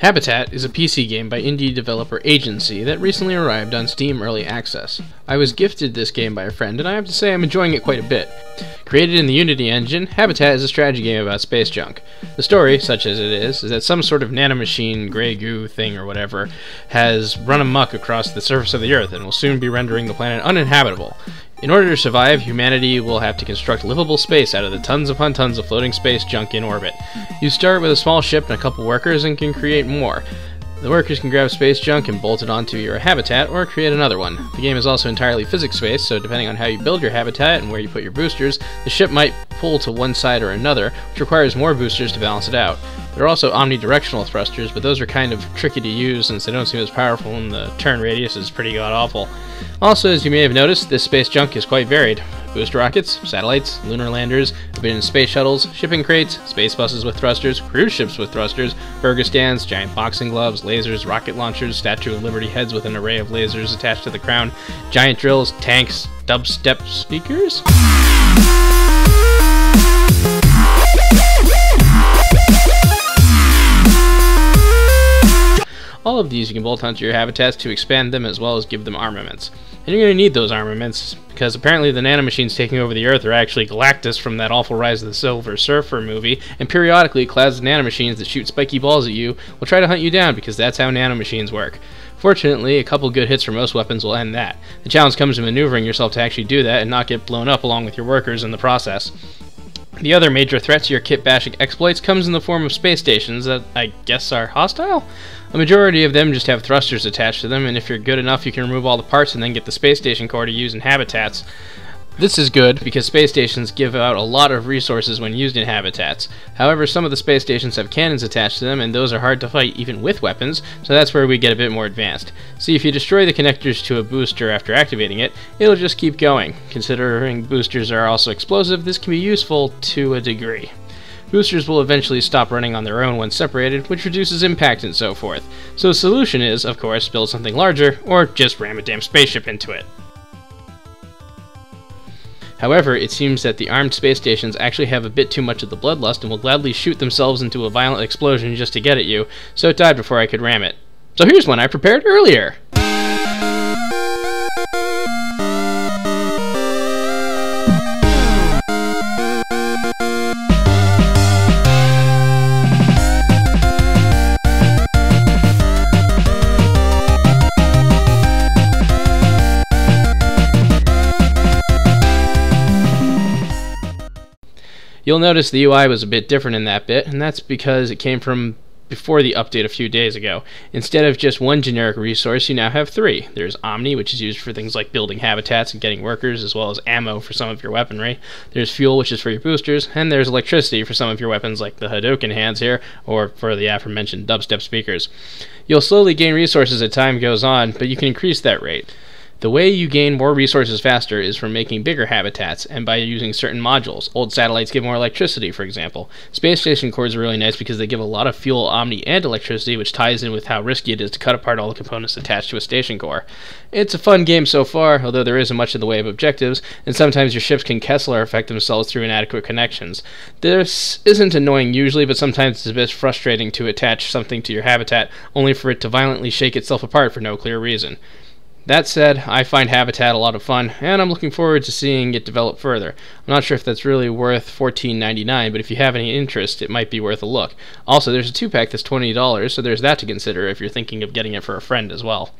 Habitat is a PC game by indie developer Agency that recently arrived on Steam Early Access. I was gifted this game by a friend, and I have to say I'm enjoying it quite a bit. Created in the Unity engine, Habitat is a strategy game about space junk. The story, such as it is that some sort of nanomachine, grey goo thing or whatever, has run amok across the surface of the Earth and will soon be rendering the planet uninhabitable. In order to survive, humanity will have to construct livable space out of the tons upon tons of floating space junk in orbit. You start with a small ship and a couple workers and can create more. The workers can grab space junk and bolt it onto your habitat or create another one. The game is also entirely physics-based, so depending on how you build your habitat and where you put your boosters, the ship might pull to one side or another, which requires more boosters to balance it out. There are also omnidirectional thrusters, but those are kind of tricky to use since they don't seem as powerful and the turn radius is pretty god-awful. Also, as you may have noticed, this space junk is quite varied. Booster rockets, satellites, lunar landers, abandoned space shuttles, shipping crates, space buses with thrusters, cruise ships with thrusters, burger stands, giant boxing gloves, lasers, rocket launchers, Statue of Liberty heads with an array of lasers attached to the crown, giant drills, tanks, dubstep speakers? All of these you can bolt onto your habitats to expand them as well as give them armaments. And you're going to need those armaments, because apparently the nanomachines taking over the Earth are actually Galactus from that awful Rise of the Silver Surfer movie, and periodically clouds of nanomachines that shoot spiky balls at you will try to hunt you down because that's how nanomachines work. Fortunately, a couple good hits from most weapons will end that. The challenge comes in maneuvering yourself to actually do that and not get blown up along with your workers in the process. The other major threat to your kit-bashing exploits comes in the form of space stations that I guess are hostile? A majority of them just have thrusters attached to them, and if you're good enough you can remove all the parts and then get the space station core to use in habitats. This is good because space stations give out a lot of resources when used in habitats. However, some of the space stations have cannons attached to them, and those are hard to fight even with weapons, so that's where we get a bit more advanced. See, if you destroy the connectors to a booster after activating it, it'll just keep going. Considering boosters are also explosive, this can be useful to a degree. Boosters will eventually stop running on their own when separated, which reduces impact and so forth. So the solution is, of course, build something larger, or just ram a damn spaceship into it. However, it seems that the armed space stations actually have a bit too much of the bloodlust and will gladly shoot themselves into a violent explosion just to get at you, so it died before I could ram it. So here's one I prepared earlier! You'll notice the UI was a bit different in that bit, and that's because it came from before the update a few days ago. Instead of just one generic resource, you now have three. There's Omni, which is used for things like building habitats and getting workers, as well as ammo for some of your weaponry. There's Fuel, which is for your boosters, and there's Electricity for some of your weapons like the Hadouken hands here, or for the aforementioned dubstep speakers. You'll slowly gain resources as time goes on, but you can increase that rate. The way you gain more resources faster is from making bigger habitats, and by using certain modules. Old satellites give more electricity, for example. Space station cores are really nice because they give a lot of fuel, omni, and electricity, which ties in with how risky it is to cut apart all the components attached to a station core. It's a fun game so far, although there isn't much in the way of objectives, and sometimes your ships can Kessler effect themselves through inadequate connections. This isn't annoying usually, but sometimes it's a bit frustrating to attach something to your habitat, only for it to violently shake itself apart for no clear reason. That said, I find Habitat a lot of fun, and I'm looking forward to seeing it develop further. I'm not sure if that's really worth $14.99, but if you have any interest, it might be worth a look. Also, there's a 2-pack that's $20, so there's that to consider if you're thinking of getting it for a friend as well.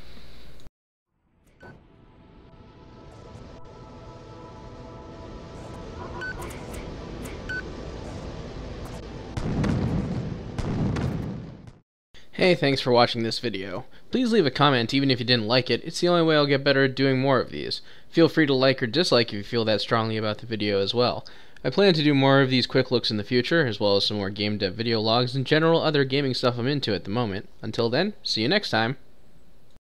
Hey, thanks for watching this video. Please leave a comment even if you didn't like it. It's the only way I'll get better at doing more of these. Feel free to like or dislike if you feel that strongly about the video as well. I plan to do more of these quick looks in the future, as well as some more game dev video logs and general other gaming stuff I'm into at the moment. Until then, see you next time.